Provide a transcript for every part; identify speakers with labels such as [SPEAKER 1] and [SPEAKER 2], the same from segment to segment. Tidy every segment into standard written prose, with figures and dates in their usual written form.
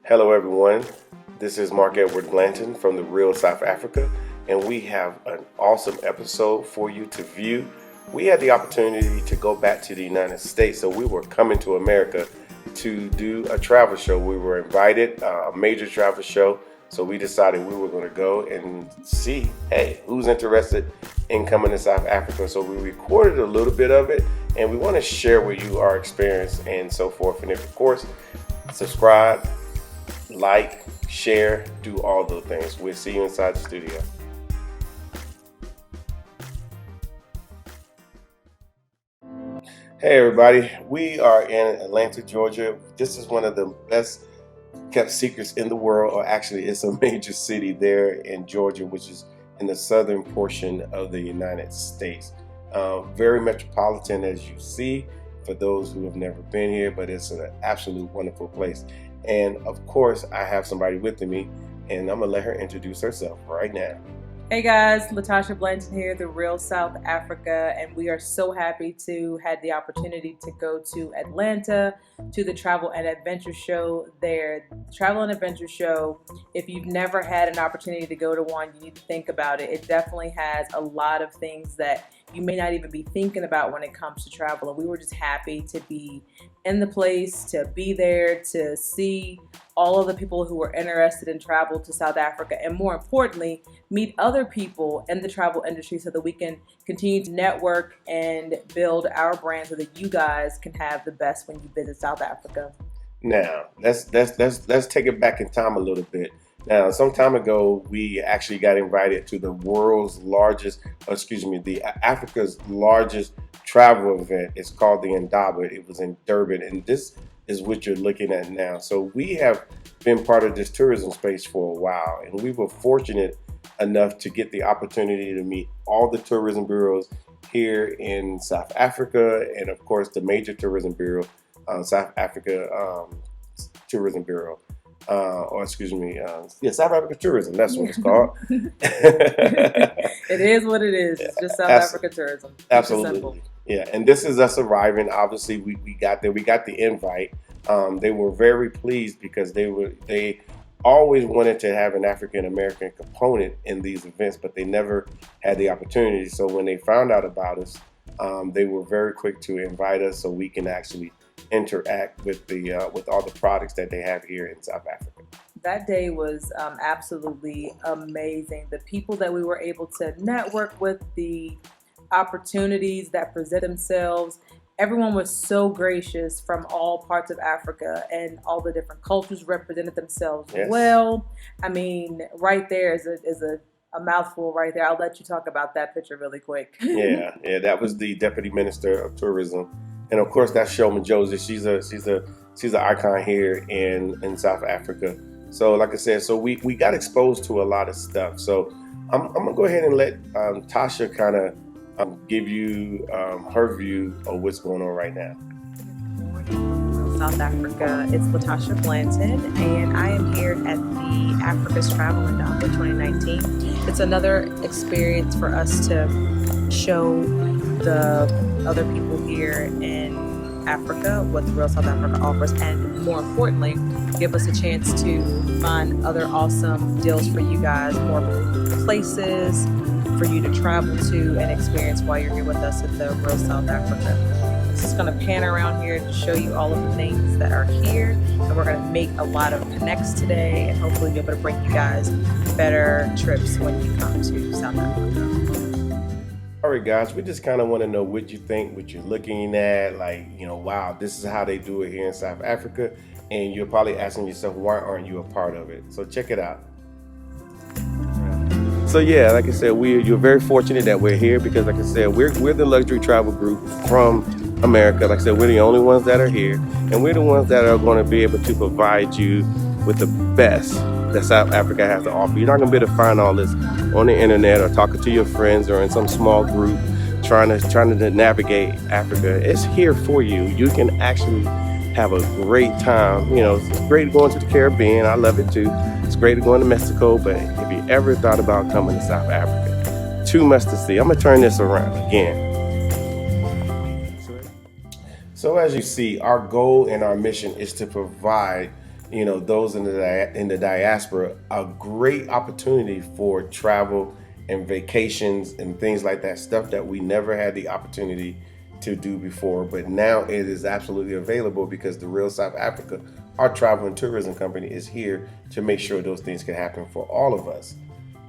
[SPEAKER 1] Hello, everyone. This is Mark Edward Blanton from the Real South Africa, and we have an awesome episode for you to view. We had the opportunity to go back to the United States, so we were coming to America to do a travel show. We were invited, a major travel show, so we decided we were going to go and see, hey, who's interested in coming to South Africa. So we recorded a little bit of it, and we want to share with you our experience and so forth. And if, of course, subscribe, like, share, do all those things. We'll see you inside the studio. Hey everybody, we are in Atlanta, Georgia. This is one of the best kept secrets in the world, or actually it's a major city there in Georgia, which is in the southern portion of the United States. Very metropolitan, as you see, for those who have never been here, but it's an absolute wonderful place. And of course, I have somebody with me, and I'm gonna let her introduce herself right now.
[SPEAKER 2] Hey guys, Latasha Blanton here, the Real South Africa, and we are so happy to have the opportunity to go to Atlanta to the Travel and Adventure Show there. The Travel and Adventure Show, if you've never had an opportunity to go to one, you need to think about it. It definitely has a lot of things that you may not even be thinking about when it comes to travel, and we were just happy to be in the place, to be there, to see all of the people who were interested in travel to South Africa, and more importantly, meet other people in the travel industry so that we can continue to network and build our brand so that you guys can have the best when you visit South Africa.
[SPEAKER 1] Now, let's take it back in time a little bit. Now, some time ago, we actually got invited to the Africa's largest travel event. It's called the Indaba. It was in Durban, and this is what you're looking at now. So we have been part of this tourism space for a while, and we were fortunate enough to get the opportunity to meet all the tourism bureaus here in South Africa, and of course the major tourism bureau, South Africa Tourism Bureau. South Africa Tourism, that's what it's called.
[SPEAKER 2] It is what it is. It's just South Africa Tourism.
[SPEAKER 1] Absolutely. Yeah, and this is us arriving. Obviously, we got there. We got the invite. They were very pleased because they always wanted to have an African American component in these events, but they never had the opportunity. So when they found out about us, they were very quick to invite us so we can actually interact with all the products that they have here in South Africa.
[SPEAKER 2] That day was absolutely amazing. The people that we were able to network with, the opportunities that present themselves. Everyone was so gracious from all parts of Africa, and all the different cultures represented themselves well. I mean, right there is a mouthful right there. I'll let you talk about that picture really quick.
[SPEAKER 1] Yeah, that was the Deputy Minister of Tourism. And of course, that's Showman Josie. She's an icon here in South Africa. So, like I said, so we got exposed to a lot of stuff. So, I'm gonna go ahead and let Tasha kind of give you her view of what's going on right now.
[SPEAKER 2] South Africa. It's Latasha Blanton, and I am here at the Africa's Travel Indaba 2019. It's another experience for us to show the other people here in Africa what the Real South Africa offers, and more importantly, give us a chance to find other awesome deals for you guys, more places for you to travel to and experience while you're here with us at the Real South Africa. This is going to pan around here to show you all of the things that are here, and we're going to make a lot of connects today and hopefully be able to bring you guys better trips when you come to South Africa.
[SPEAKER 1] All right, guys, we just kind of want to know what you think, what you're looking at, like, wow, this is how they do it here in South Africa, and you're probably asking yourself, why aren't you a part of it? So check it out. So yeah, like I said, you're very fortunate that we're here because, like I said, we're the luxury travel group from America. Like I said, we're the only ones that are here, and we're the ones that are going to be able to provide you with the best that South Africa has to offer. You're not going to be able to find all this on the internet or talking to your friends or in some small group trying to navigate Africa. It's here for you. You can actually have a great time. It's great going to the Caribbean. I love it too. It's great going to Mexico, but if you ever thought about coming to South Africa, too much to see. I'm going to turn this around again. So as you see, our goal and our mission is to provide those in the diaspora a great opportunity for travel and vacations and things like that, stuff that we never had the opportunity to do before, but now it is absolutely available because the Real South Africa, our travel and tourism company, is here to make sure those things can happen for all of us.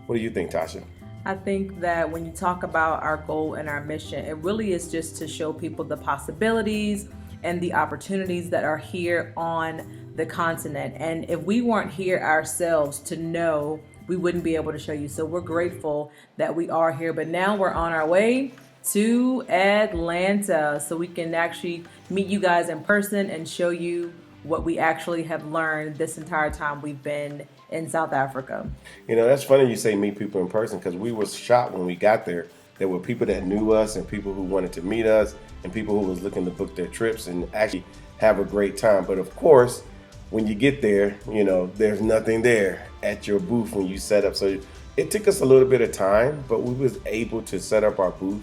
[SPEAKER 1] What do you think, Tasha?
[SPEAKER 2] I think that when you talk about our goal and our mission, it really is just to show people the possibilities and the opportunities that are here on the continent. And if we weren't here ourselves to know, we wouldn't be able to show you. So we're grateful that we are here. But now we're on our way to Atlanta so we can actually meet you guys in person and show you what we actually have learned this entire time we've been in South Africa.
[SPEAKER 1] That's funny you say meet people in person because we was shocked when we got there. There were people that knew us and people who wanted to meet us and people who was looking to book their trips and actually have a great time. But of course, when you get there, there's nothing there at your booth when you set up. So it took us a little bit of time, but we was able to set up our booth,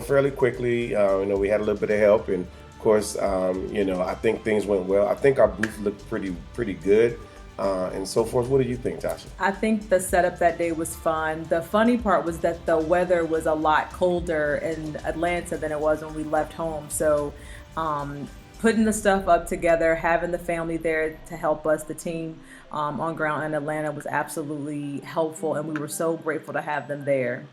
[SPEAKER 1] fairly quickly. We had a little bit of help, and of course, I think things went well. I think our booth looked pretty good. And so forth. What do you think, Tasha?
[SPEAKER 2] I think the setup that day was fun. The funny part was that the weather was a lot colder in Atlanta than it was when we left home. So, putting the stuff up together, having the family there to help us, the team on ground in Atlanta was absolutely helpful, and we were so grateful to have them there.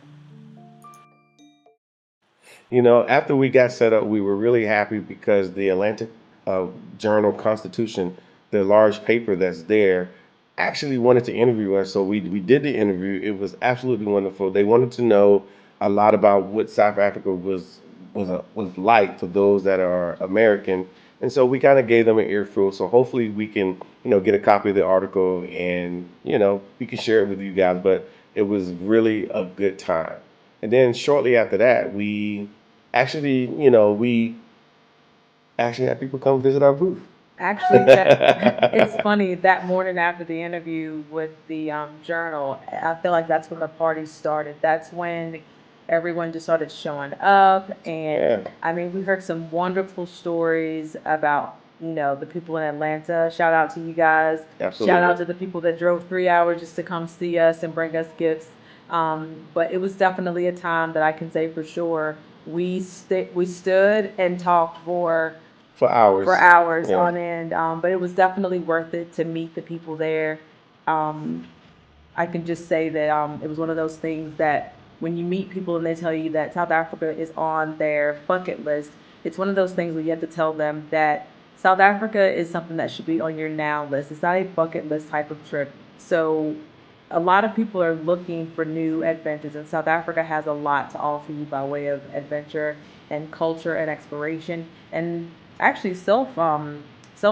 [SPEAKER 1] After we got set up, we were really happy because the Atlantic uh, Journal Constitution, the large paper that's there, actually wanted to interview us. So we did the interview. It was absolutely wonderful. They wanted to know a lot about what South Africa was like for those that are American. And so we kind of gave them an earful. So hopefully we can, get a copy of the article and, we can share it with you guys. But it was really a good time. And then shortly after that, we actually had people come visit our booth.
[SPEAKER 2] Actually, that it's funny that morning after the interview with the journal, I feel like that's when the party started. That's when everyone just started showing up, and
[SPEAKER 1] Yeah,
[SPEAKER 2] I mean, we heard some wonderful stories about the people in Atlanta. Shout out to you guys. Shout out
[SPEAKER 1] absolutely.
[SPEAKER 2] to the people that drove 3 hours just to come see us and bring us gifts. But it was definitely a time that I can say for sure we stood and talked
[SPEAKER 1] For
[SPEAKER 2] for
[SPEAKER 1] hours.
[SPEAKER 2] hours
[SPEAKER 1] Yeah.
[SPEAKER 2] on end. But it was definitely worth it to meet the people there. Um, I can just say that it was one of those things that when you meet people and they tell you that South Africa is on their bucket list, it's one of those things where you have to tell them that South Africa is something that should be on your now list. It's not a bucket list type of trip. So a lot of people are looking for new adventures, and South Africa has a lot to offer you by way of adventure and culture and exploration, and actually self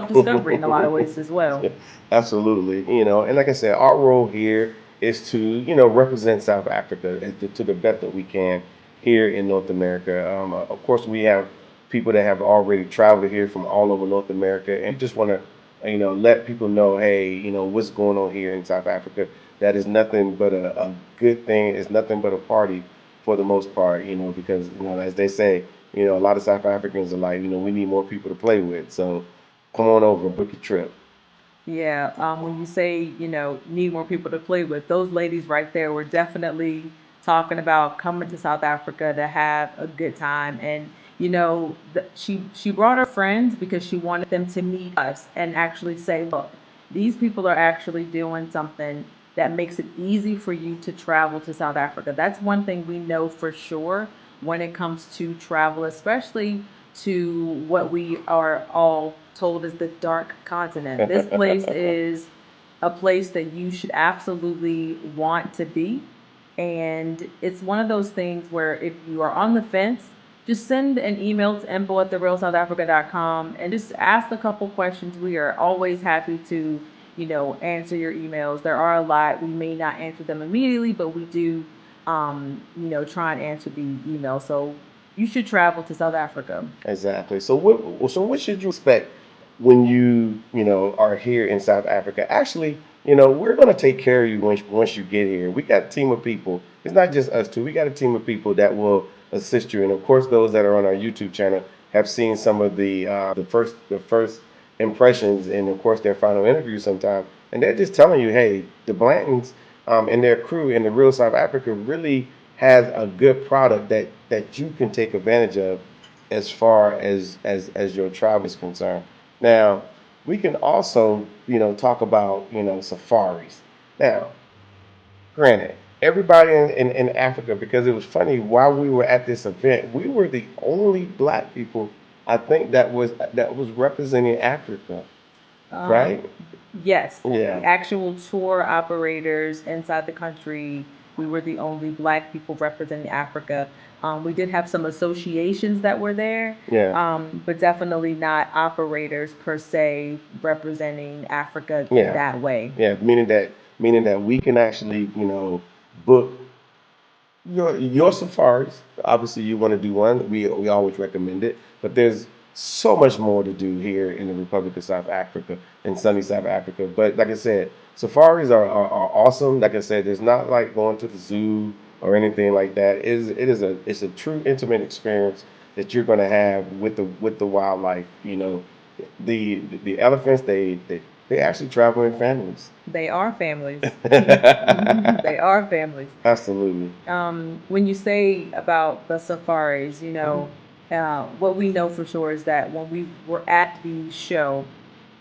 [SPEAKER 2] discovery in a lot of ways as well.
[SPEAKER 1] Absolutely. And like I said, our role here is to, represent South Africa to the best that we can here in North America. Of course, we have people that have already traveled here from all over North America, and we just want to, let people know, hey, what's going on here in South Africa. That is nothing but a good thing. It's nothing but a party for the most part, because, as they say, a lot of South Africans are like, we need more people to play with. So come on over, book your trip.
[SPEAKER 2] Yeah, when you say, need more people to play with, those ladies right there were definitely talking about coming to South Africa to have a good time. And, she brought her friends because she wanted them to meet us and actually say, look, these people are actually doing something that makes it easy for you to travel to South Africa. That's one thing we know for sure when it comes to travel, especially to what we are all told is the dark continent. This place is a place that you should absolutely want to be. And it's one of those things where if you are on the fence, just send an email to info@therealsouthafrica.com and just ask a couple questions. We are always happy to, answer your emails. There are a lot. We may not answer them immediately, but we do, try and answer the email. So you should travel to South Africa.
[SPEAKER 1] Exactly. So what should you expect when you are here in South Africa? Actually, we're gonna take care of you once you get here. We got a team of people. It's not just us two. We got a team of people that will assist you. And of course, those that are on our YouTube channel have seen some of the first impressions and of course their final interview sometime, and they're just telling you, hey, the Blantons and their crew in the real South Africa really has a good product that you can take advantage of as far as your travel is concerned. Now, we can also, talk about, safaris. Now, granted, everybody in Africa, because it was funny, while we were at this event, we were the only black people I think that was representing Africa, right?
[SPEAKER 2] Yes, the
[SPEAKER 1] Yeah,
[SPEAKER 2] actual tour operators inside the country, we were the only black people representing Africa. We did have some associations that were there,
[SPEAKER 1] yeah,
[SPEAKER 2] but definitely not operators per se representing Africa in
[SPEAKER 1] yeah,
[SPEAKER 2] that way.
[SPEAKER 1] yeah. Meaning that we can actually, book your safaris. Obviously, you want to do one. We always recommend it, but there's so much more to do here in the Republic of South Africa, in sunny South Africa. But like I said, safaris are awesome. Like I said, it's not like going to the zoo or anything like that. It's a true intimate experience that you're going to have with the wildlife. The elephants, they actually travel in families.
[SPEAKER 2] They are families. They are families.
[SPEAKER 1] Absolutely.
[SPEAKER 2] When you say about the safaris, what we know for sure is that when we were at the show,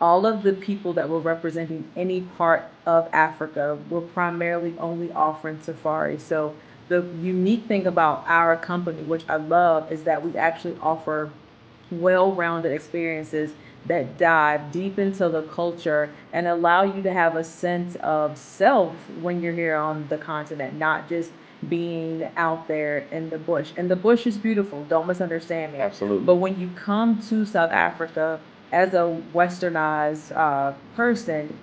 [SPEAKER 2] all of the people that were representing any part of Africa were primarily only offering safaris. So the unique thing about our company, which I love, is that we actually offer well-rounded experiences that dive deep into the culture and allow you to have a sense of self when you're here on the continent, not just being out there in the bush. And the bush is beautiful, don't misunderstand me.
[SPEAKER 1] Absolutely.
[SPEAKER 2] But when you come to South Africa as a westernized person,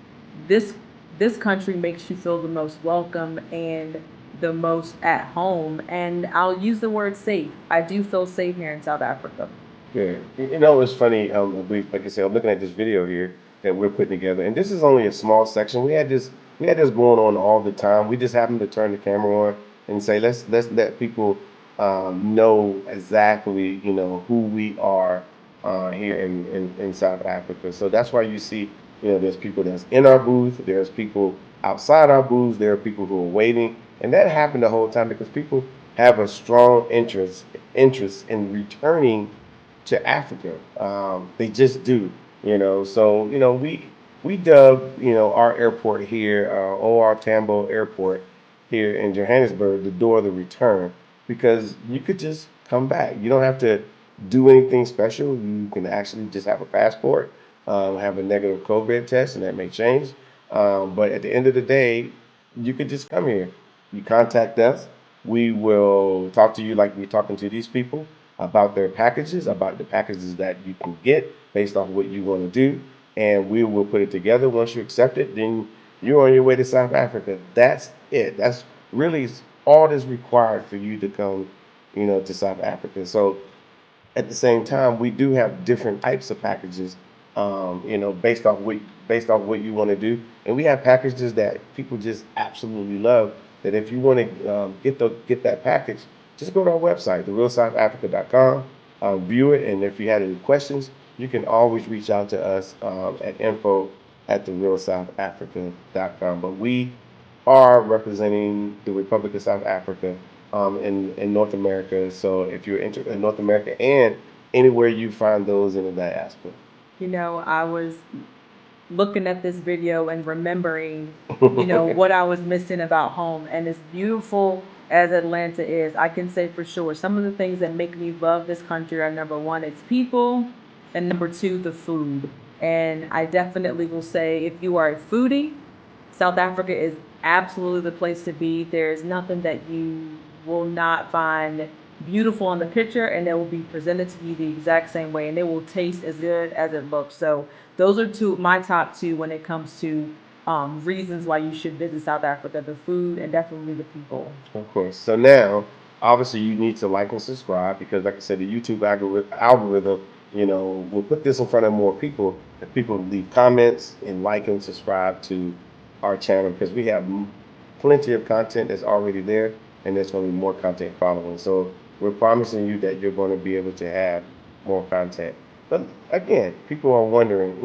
[SPEAKER 2] this this country makes you feel the most welcome and the most at home. And I'll use the word safe. I do feel safe here in South Africa.
[SPEAKER 1] Yeah, it's funny. Like I said, I'm looking at this video here that we're putting together, and this is only a small section. We had this going on all the time. We just happened to turn the camera on and say, let's let people know exactly, who we are here in South Africa. So that's why you see, there's people that's in our booth, there's people outside our booths, there are people who are waiting, and that happened the whole time because people have a strong interest in returning to Africa. They just do, So we dub our airport here, OR Tambo Airport here in Johannesburg, the door of the return, because you could just come back. You don't have to do anything special. You can actually just have a passport, have a negative COVID test, and that may change. But at the end of the day, you could just come here. You contact us. We will talk to you like we're talking to these people about their packages, about the packages that you can get based off what you want to do, and we will put it together. Once you accept it, then you're on your way to South Africa. That's it. That's really all that's required for you to come, to South Africa. So at the same time, we do have different types of packages, based off what you want to do, and we have packages that people just absolutely love. That if you want to get that package, just go to our website, therealsouthafrica.com, view it, and if you had any questions, you can always reach out to us at info@therealsouthafrica.com. But we are representing the Republic of South Africa in North America. So if you're interested in North America and anywhere you find those in the diaspora.
[SPEAKER 2] I was looking at this video and remembering, what I was missing about home. And as beautiful as Atlanta is, I can say for sure some of the things that make me love this country are number one, its people, and number two, the food. And I definitely will say if you are a foodie, South Africa is absolutely the place to be. There's nothing that you will not find beautiful on the picture, and it will be presented to you the exact same way, and it will taste as good as it looks. So those are my top two when it comes to reasons why you should visit South Africa: the food and definitely the people.
[SPEAKER 1] Of course. So now, obviously, you need to like and subscribe because, like I said, the YouTube algorithm, will put this in front of more people if people leave comments and like and subscribe to our channel because we have plenty of content that's already there and there's going to be more content following. So we're promising you that you're going to be able to have more content. But again, people are wondering,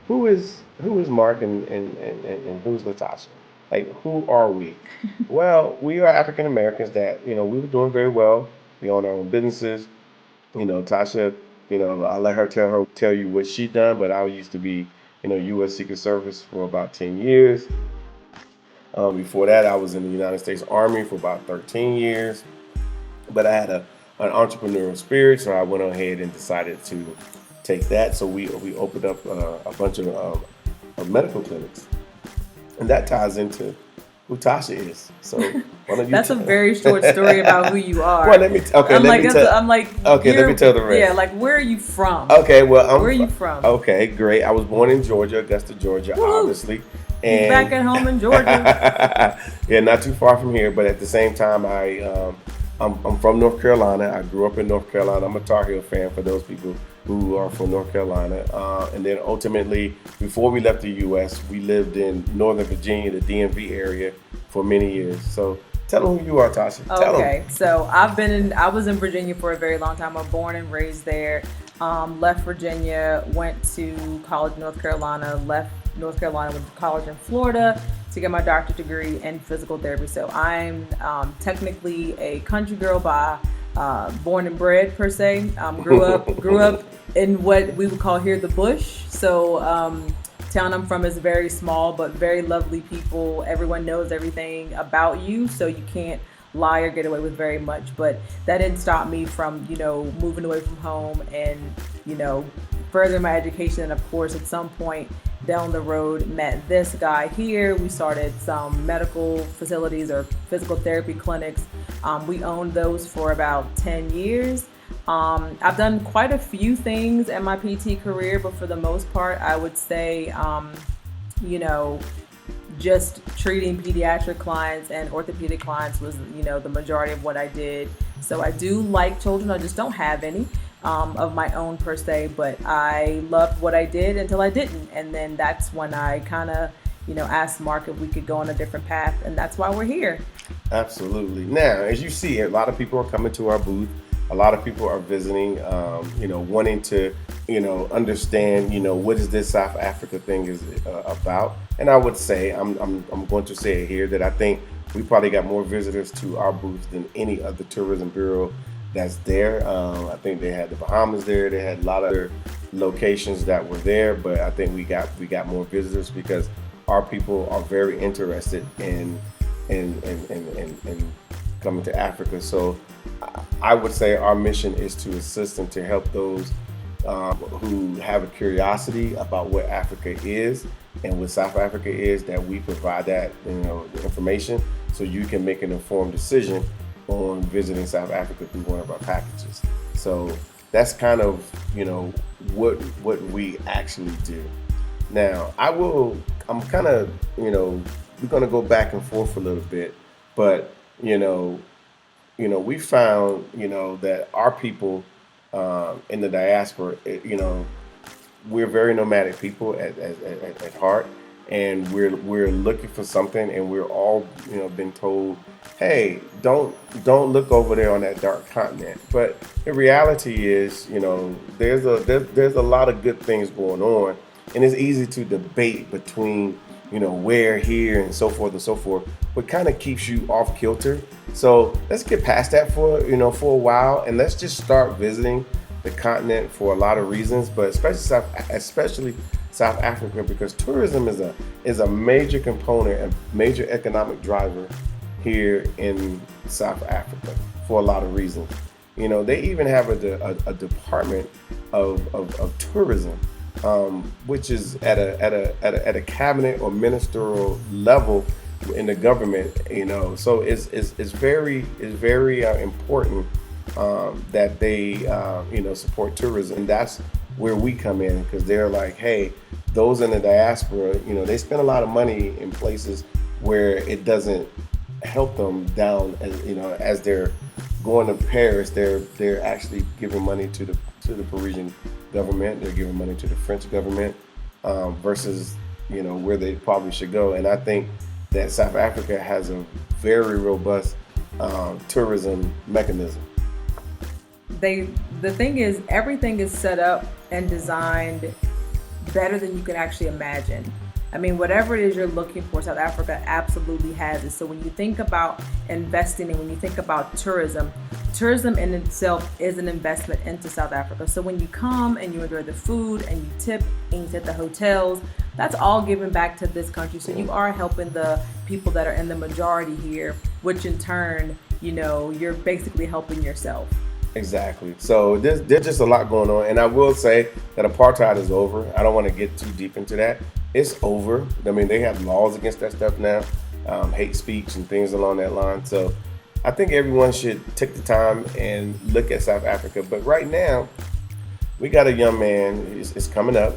[SPEAKER 1] who is Mark and who's Latasha? Like, who are we? Well, we are African Americans that, we were doing very well. We own our own businesses. Tasha, I'll let her tell you what she done, but I used to be, U.S. Secret Service for about 10 years. Before that, I was in the United States Army for about 13 years. But I had an entrepreneurial spirit, so I went ahead and decided to take that. So we opened up a bunch of medical clinics, and that ties into who Tasha is. So why don't you?
[SPEAKER 2] That's a very short story about who you are.
[SPEAKER 1] Well, let me tell. Okay, let me tell the rest.
[SPEAKER 2] Yeah, like where are you from?
[SPEAKER 1] Okay, well,
[SPEAKER 2] where are you from?
[SPEAKER 1] Okay, great. I was born in Georgia, Augusta, Georgia,
[SPEAKER 2] Woo!
[SPEAKER 1] obviously.
[SPEAKER 2] And back at home in Georgia.
[SPEAKER 1] Yeah, not too far from here, but at the same time, I'm from North Carolina. I grew up in North Carolina. I'm a Tar Heel fan for those people who are from North Carolina. And then ultimately, before we left the U.S., we lived in Northern Virginia, the DMV area, for many years. So tell them who you are, Tasha.
[SPEAKER 2] Okay, so I was in Virginia for a very long time. I'm born and raised there. Left Virginia, went to college in North Carolina, left North Carolina, went to college in Florida to get my doctorate degree in physical therapy. So I'm technically a country girl by born and bred per se. Grew up in what we would call here the bush. So town I'm from is very small but very lovely people. Everyone knows everything about you, so you can't lie or get away with very much. But that didn't stop me from moving away from home and furthering my education. And of course, at some point down the road, met this guy here. We started some medical facilities or physical therapy clinics. We owned those for about 10 years. I've done quite a few things in my PT career, but for the most part, I would say, just treating pediatric clients and orthopedic clients was, the majority of what I did. So I do like children. I just don't have any of my own per se, but I loved what I did until I didn't. And then that's when I kind of, asked Mark if we could go on a different path. And that's why we're here.
[SPEAKER 1] Absolutely. Now, as you see, a lot of people are coming to our booth. A lot of people are visiting, wanting to, understand, what is this South Africa thing is about. And I would say, I'm going to say it here, that I think we probably got more visitors to our booth than any other tourism bureau that's there. I think they had the Bahamas there. They had a lot of other locations that were there, but I think we got more visitors because our people are very interested in coming to Africa. So I would say our mission is to assist and to help those who have a curiosity about what Africa is and what South Africa is, that we provide that the information so you can make an informed decision on visiting South Africa through one of our packages. So that's kind of what we actually do. Now I'm kind of we're going to go back and forth a little bit, but we found that our people in the diaspora, we're very nomadic people at heart, and we're looking for something, and we're all been told, hey, don't look over there on that dark continent. But the reality is, there's a lot of good things going on, and it's easy to debate between where, here, and so forth and so forth, but kind of keeps you off kilter. So let's get past that for a while, and let's just start visiting the continent for a lot of reasons, but especially South Africa, because tourism is a major component, a major economic driver here in South Africa for a lot of reasons. They even have a department of tourism, which is at a cabinet or ministerial level in the government. So it's very important that they support tourism. And that's where we come in, because they're like, hey, those in the diaspora, they spend a lot of money in places where it doesn't help them down, as they're going to Paris, they're actually giving money to the Parisian government, they're giving money to the French government, versus where they probably should go. And I think that South Africa has a very robust tourism mechanism.
[SPEAKER 2] They the thing is, everything is set up and designed better than you can actually imagine. I mean, whatever it is you're looking for, South Africa absolutely has it. So when you think about investing and when you think about tourism, tourism in itself is an investment into South Africa. So when you come and you enjoy the food and you tip and you hit the hotels, that's all given back to this country. So you are helping the people that are in the majority here, which in turn, you're basically helping yourself.
[SPEAKER 1] Exactly. So there's just a lot going on, and I will say that apartheid is over. I don't want to get too deep into that. It's over. I mean, they have laws against that stuff now, hate speech and things along that line. So I think everyone should take the time and look at South Africa. But right now, we got a young man is coming up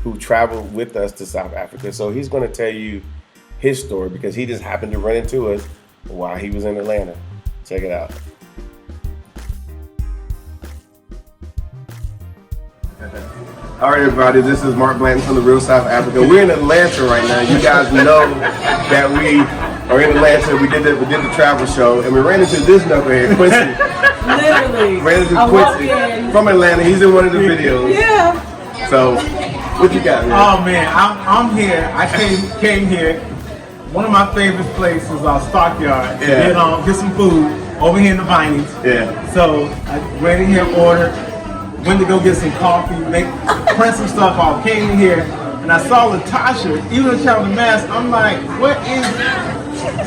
[SPEAKER 1] who traveled with us to South Africa. So he's going to tell you his story because he just happened to run into us while he was in Atlanta. Check it out. All right, everybody, this is Mark Blanton from the Real South Africa. We're in Atlanta right now. You guys know that we are in Atlanta. We did the travel show, and we ran into this knucklehead, Quincy.
[SPEAKER 2] Literally.
[SPEAKER 1] Ran into Quincy from Atlanta. He's in one of the videos.
[SPEAKER 2] Yeah.
[SPEAKER 1] So, what you got, man?
[SPEAKER 3] Oh man, I'm here. I came here. One of my favorite places is our Stockyard.
[SPEAKER 1] Yeah.
[SPEAKER 3] Get some food over here in the Vinings.
[SPEAKER 1] Yeah.
[SPEAKER 3] So I ran in here, ordered. Went to go get some coffee, print some stuff off, came in here, and I saw Latasha, even though she had the mask, I'm like, what is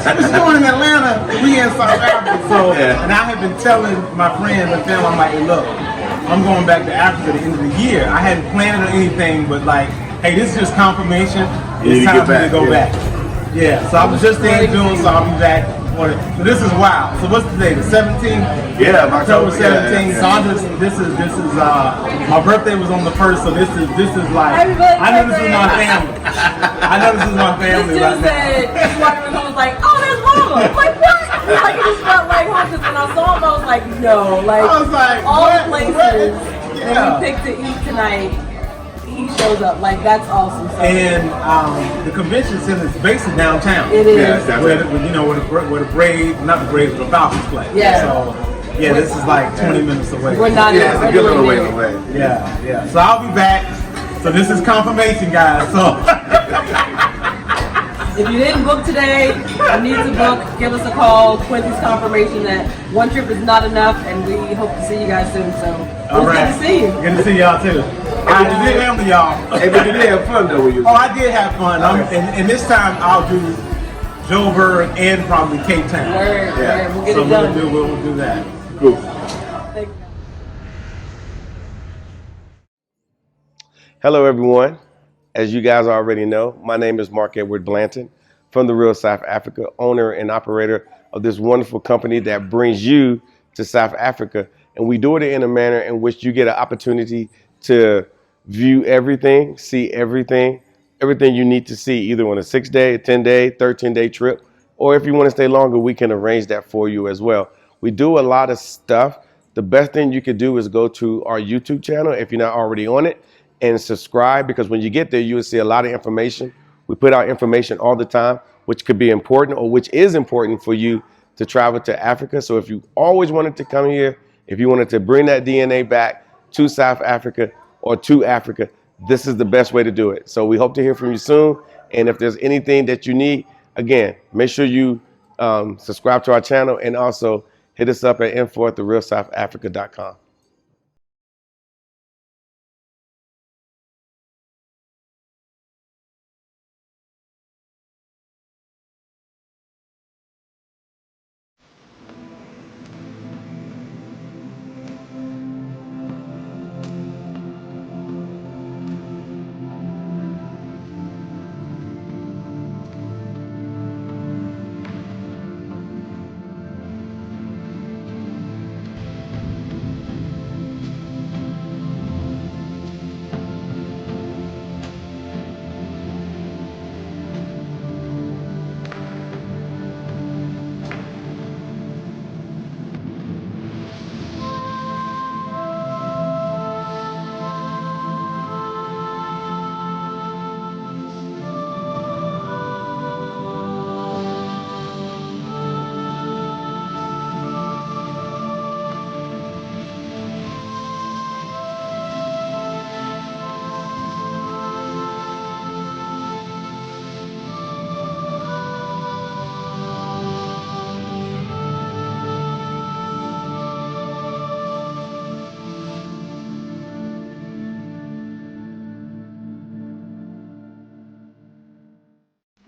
[SPEAKER 3] she's doing in Atlanta? We in South Africa. So, and I have been telling my friends and family, I'm like, hey, look, I'm going back to Africa at the end of the year. I hadn't planned or anything, but like, hey, this is just confirmation. It's time for me to go back. Yeah, so I was just there in June, so I'll be back. So this is wild. So what's the day? The 17th?
[SPEAKER 1] Yeah,
[SPEAKER 3] October 17th. So this is my birthday was on the 1st, so this is like I know this is my family. I know this is my family right now.
[SPEAKER 2] I was like, oh, there's mama. I'm like, what? Like it just felt like home because when I saw him, I was like, no, like
[SPEAKER 3] I was like,
[SPEAKER 2] all the places
[SPEAKER 3] Yeah.
[SPEAKER 2] that we picked to eat tonight. He shows up, like that's awesome. So.
[SPEAKER 3] And the convention center is basically downtown.
[SPEAKER 2] It is.
[SPEAKER 1] Yeah,
[SPEAKER 3] where the Braves, not the Braves, but the Falcons play.
[SPEAKER 2] Yeah.
[SPEAKER 3] So yeah, this is like 20 minutes away.
[SPEAKER 2] We're not.
[SPEAKER 1] Yeah, it's a good little ways away.
[SPEAKER 3] Yeah. So I'll be back. So this is confirmation, guys. So
[SPEAKER 2] if you didn't book today, you need to book. Give us a call. Quincy's confirmation that one trip is not enough, and we hope to see you guys soon. So
[SPEAKER 3] all right.
[SPEAKER 2] good to see you.
[SPEAKER 3] Good to see y'all too. I did have y'all.
[SPEAKER 1] Hey, but you did have fun though.
[SPEAKER 3] Oh, I did have fun. And this time I'll do Joburg and probably Cape Town.
[SPEAKER 2] Word. We'll get
[SPEAKER 3] so
[SPEAKER 2] it done.
[SPEAKER 3] We'll do that.
[SPEAKER 1] Cool. Hello, everyone. As you guys already know, my name is Mark Edward Blanton from the Real South Africa, owner and operator of this wonderful company that brings you to South Africa. And we do it in a manner in which you get an opportunity to view everything, see everything you need to see, either on a 6-day, 10-day, 13-day trip, or if you want to stay longer, we can arrange that for you as well. We do a lot of stuff. The best thing you could do is go to our YouTube channel if you're not already on it and subscribe, because when you get there, you will see a lot of information. We put out information all the time, which could be important or which is important for you to travel to Africa. So if you always wanted to come here, if you wanted to bring that DNA back to South Africa or to Africa, this is the best way to do it. So we hope to hear from you soon. And if there's anything that you need, again, make sure you subscribe to our channel and also hit us up at info@therealsouthafrica.com.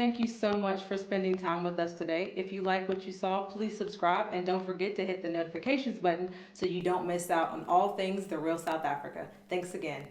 [SPEAKER 4] Thank you so much for spending time with us today. If you like what you saw, please subscribe and don't forget to hit the notifications button so you don't miss out on all things the real South Africa. Thanks again.